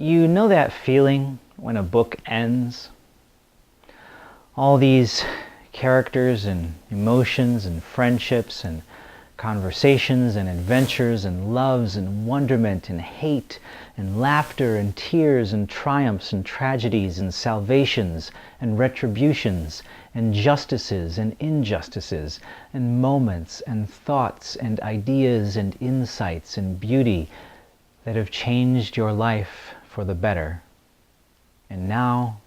You know that feeling when a book ends? All these characters and emotions and friendships and conversations and adventures and loves and wonderment and hate and laughter and tears and triumphs and tragedies and salvations and retributions and justices and injustices and moments and thoughts and ideas and insights and beauty that have changed your life for the better. And now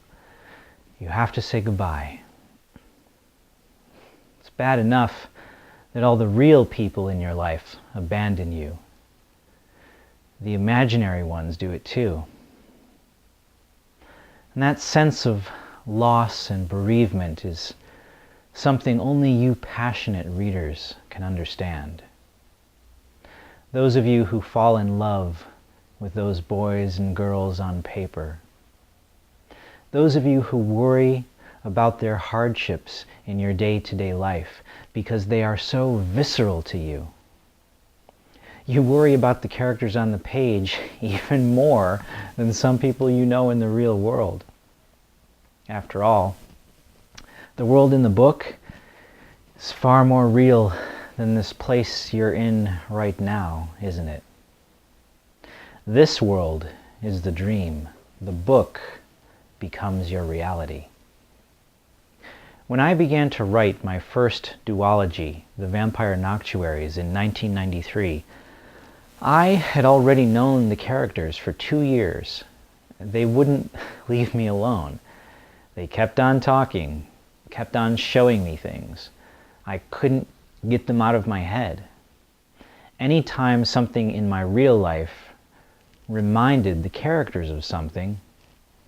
you have to say goodbye. It's bad enough that all the real people in your life abandon you. The imaginary ones do it too. And that sense of loss and bereavement is something only you passionate readers can understand. Those of you who fall in love with those boys and girls on paper. Those of you who worry about their hardships in your day-to-day life because they are so visceral to you. You worry about the characters on the page even more than some people you know in the real world. After all, the world in the book is far more real than this place you're in right now, isn't it? This world is the dream. The book becomes your reality. When I began to write my first duology, The Vampire Noctuaries, in 1993, I had already known the characters for 2 years. They wouldn't leave me alone. They kept on talking, kept on showing me things. I couldn't get them out of my head. Anytime something in my real life reminded the characters of something,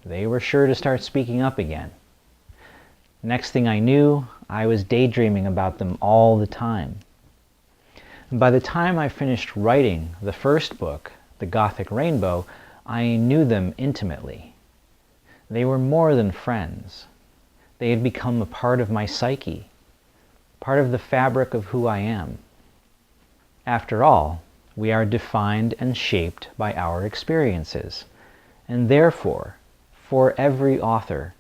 they were sure to start speaking up again. Next thing I knew, I was daydreaming about them all the time. And by the time I finished writing the first book, The Gothic Rainbow, I knew them intimately. They were more than friends. They had become a part of my psyche, part of the fabric of who I am. After all, we are defined and shaped by our experiences, and therefore, for every author,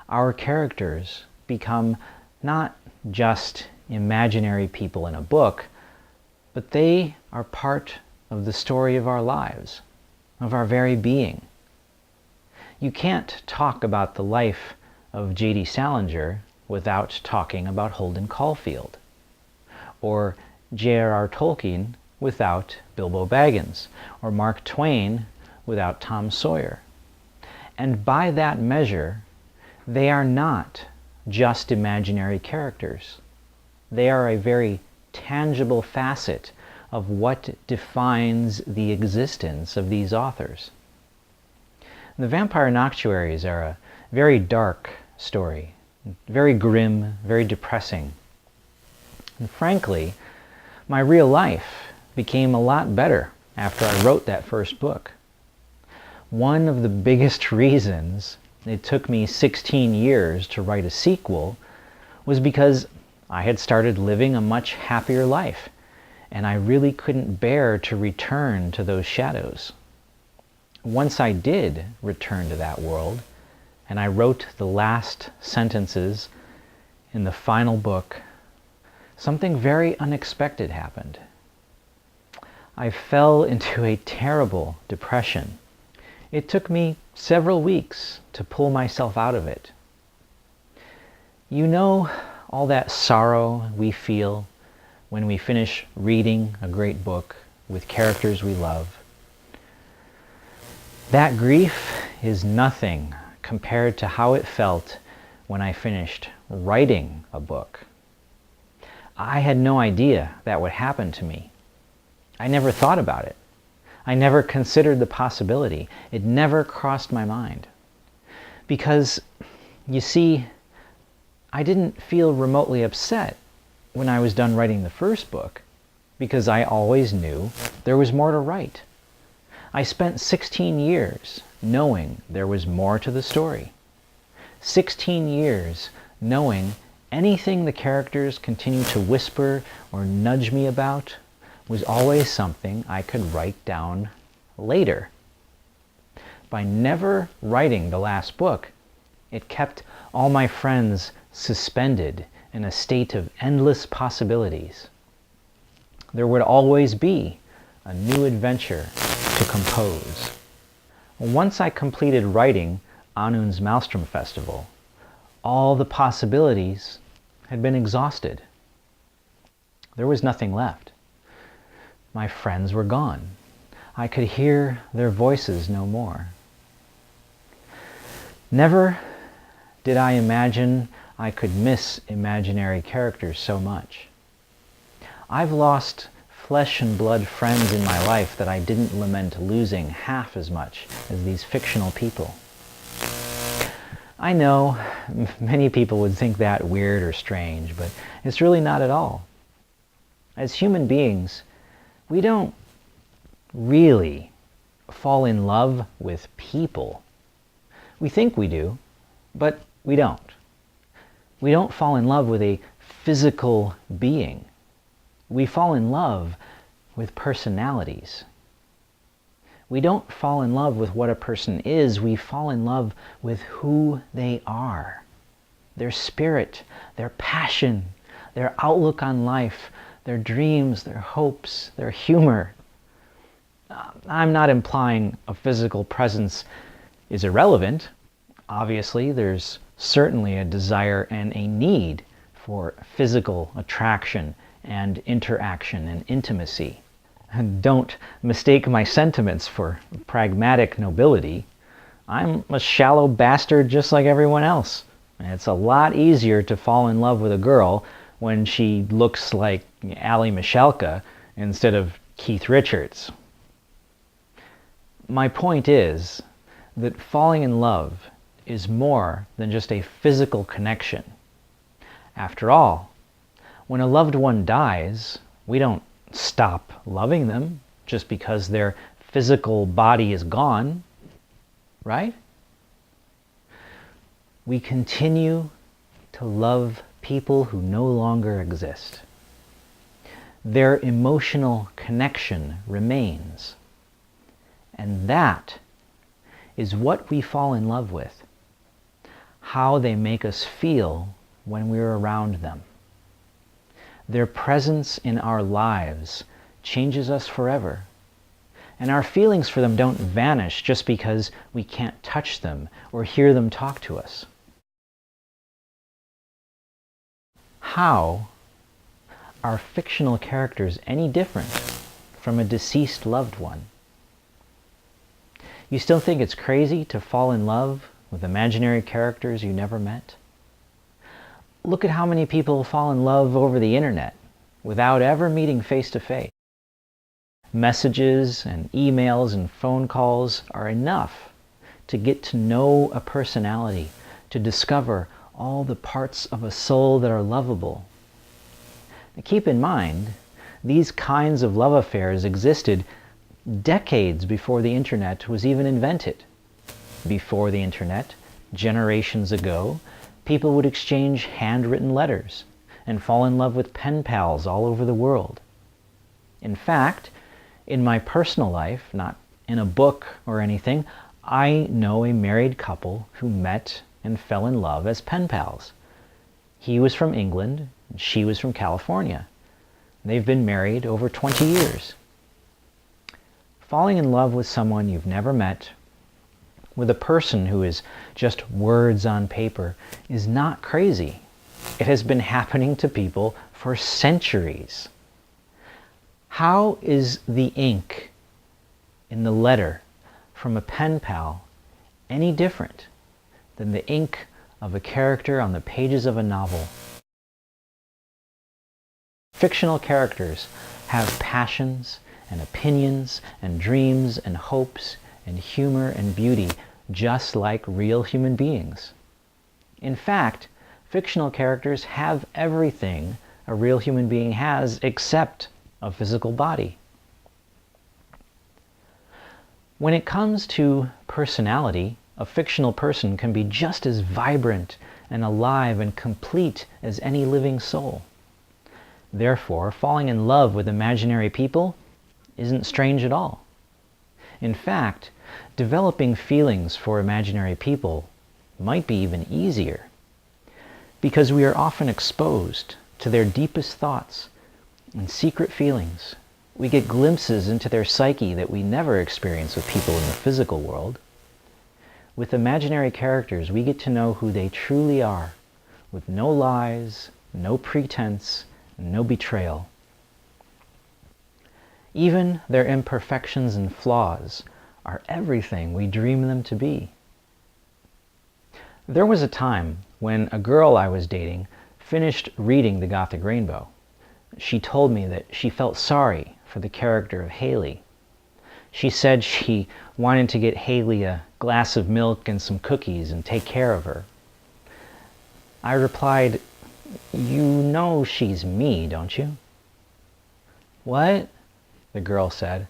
our characters become not just imaginary people in a book, but they are part of the story of our lives, of our very being. You can't talk about the life of J.D. Salinger without talking about Holden Caulfield, or J.R.R. Tolkien without Bilbo Baggins, or Mark Twain without Tom Sawyer. And by that measure, they are not just imaginary characters. They are a very tangible facet of what defines the existence of these authors. The Vampire Noctuaries are a very dark story, very grim, very depressing. And frankly, my real life became a lot better after I wrote that first book. One of the biggest reasons it took me 16 years to write a sequel was because I had started living a much happier life, and I really couldn't bear to return to those shadows. Once I did return to that world, and I wrote the last sentences in the final book, something very unexpected happened. I fell into a terrible depression. It took me several weeks to pull myself out of it. You know all that sorrow we feel when we finish reading a great book with characters we love. That grief is nothing compared to how it felt when I finished writing a book. I had no idea that would happen to me. I never thought about it. I never considered the possibility. It never crossed my mind. Because, you see, I didn't feel remotely upset when I was done writing the first book, because I always knew there was more to write. I spent 16 years knowing there was more to the story. 16 years knowing anything the characters continue to whisper or nudge me about was always something I could write down later. by never writing the last book, it kept all my friends suspended in a state of endless possibilities. There would always be a new adventure to compose. Once I completed writing Anund's Maelstrom Festival, all the possibilities had been exhausted. There was nothing left. My friends were gone. I could hear their voices no more. Never did I imagine I could miss imaginary characters so much. I've lost flesh and blood friends in my life that I didn't lament losing half as much as these fictional people. I know many people would think that weird or strange, but it's really not at all. As human beings, we don't really fall in love with people. We think we do, but we don't. We don't fall in love with a physical being. We fall in love with personalities. We don't fall in love with what a person is, we fall in love with who they are. Their spirit, their passion, their outlook on life, their dreams, their hopes, their humor. I'm not implying a physical presence is irrelevant. Obviously, there's certainly a desire and a need for physical attraction and interaction and intimacy. And don't mistake my sentiments for pragmatic nobility. I'm a shallow bastard just like everyone else. And it's a lot easier to fall in love with a girl when she looks like Ali Michalka instead of Keith Richards. My point is that falling in love is more than just a physical connection. After all, when a loved one dies, we don't stop loving them just because their physical body is gone, right? We continue to love people who no longer exist. Their emotional connection remains. And that is what we fall in love with. How they make us feel when we're around them. Their presence in our lives changes us forever. And our feelings for them don't vanish just because we can't touch them or hear them talk to us. How are fictional characters any different from a deceased loved one? You still think it's crazy to fall in love with imaginary characters you never met? Look at how many people fall in love over the internet without ever meeting face to face. Messages and emails and phone calls are enough to get to know a personality, to discover all the parts of a soul that are lovable. Now, keep in mind, these kinds of love affairs existed decades before the internet was even invented. Before the internet, generations ago, people would exchange handwritten letters and fall in love with pen pals all over the world. In fact, in my personal life, not in a book or anything, I know a married couple who met and fell in love as pen pals. He was from England, and she was from California. They've been married over 20 years. Falling in love with someone you've never met, with a person who is just words on paper, is not crazy. It has been happening to people for centuries. How is the ink in the letter from a pen pal any different than the ink of a character on the pages of a novel? Fictional characters have passions and opinions and dreams and hopes and humor and beauty just like real human beings. In fact, fictional characters have everything a real human being has except a physical body. When it comes to personality, a fictional person can be just as vibrant and alive and complete as any living soul. Therefore, falling in love with imaginary people isn't strange at all. In fact, developing feelings for imaginary people might be even easier, because we are often exposed to their deepest thoughts and secret feelings. We get glimpses into their psyche that we never experience with people in the physical world. With imaginary characters, we get to know who they truly are, with no lies, no pretense, no betrayal. Even their imperfections and flaws are everything we dream them to be. There was a time when a girl I was dating finished reading The Gothic Rainbow. She told me that she felt sorry for the character of Haley. She said she wanted to get Haley a glass of milk and some cookies and take care of her. I replied, "You know she's me, don't you?" "What?" the girl said.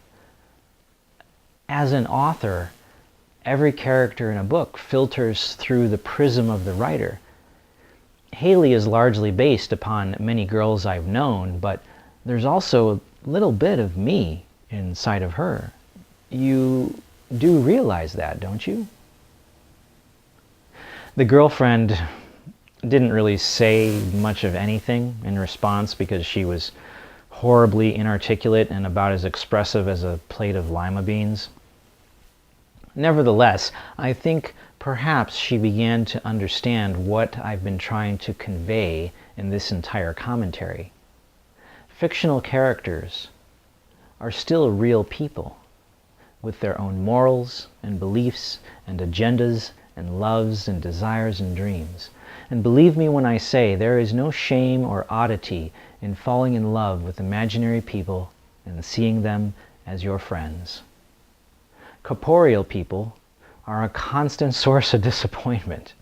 "As an author, every character in a book filters through the prism of the writer. Haley is largely based upon many girls I've known, but there's also a little bit of me inside of her. You do realize that, don't you?" The girlfriend didn't really say much of anything in response because she was horribly inarticulate and about as expressive as a plate of lima beans. Nevertheless, I think perhaps she began to understand what I've been trying to convey in this entire commentary. Fictional characters are still real people, with their own morals and beliefs and agendas and loves and desires and dreams. And believe me when I say there is no shame or oddity in falling in love with imaginary people and seeing them as your friends. Corporeal people are a constant source of disappointment.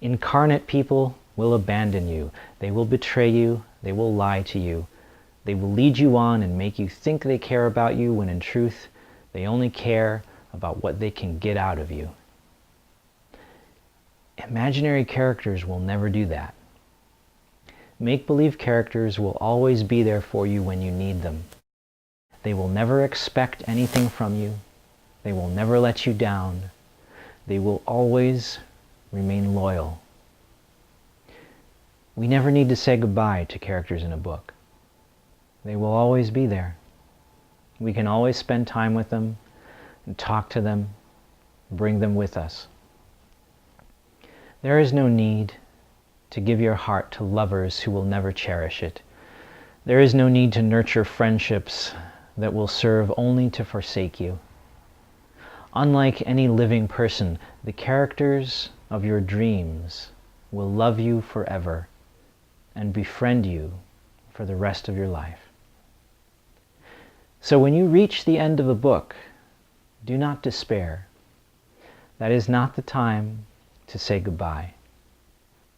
Incarnate people will abandon you. They will betray you. They will lie to you. They will lead you on and make you think they care about you when in truth they only care about what they can get out of you. Imaginary characters will never do that. Make-believe characters will always be there for you when you need them. They will never expect anything from you. They will never let you down. They will always remain loyal. We never need to say goodbye to characters in a book. They will always be there. We can always spend time with them and talk to them, bring them with us. There is no need to give your heart to lovers who will never cherish it. There is no need to nurture friendships that will serve only to forsake you. Unlike any living person, the characters of your dreams will love you forever and befriend you for the rest of your life. So when you reach the end of a book, do not despair. That is not the time to say goodbye.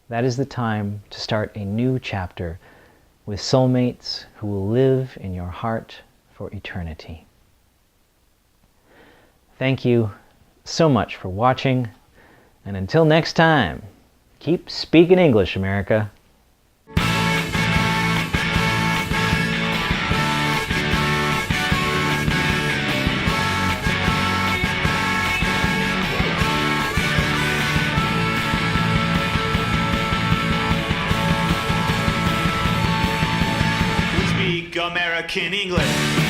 That is the time to start a new chapter with soulmates who will live in your heart for eternity. Thank you so much for watching, and until next time, keep speaking English, America. American English.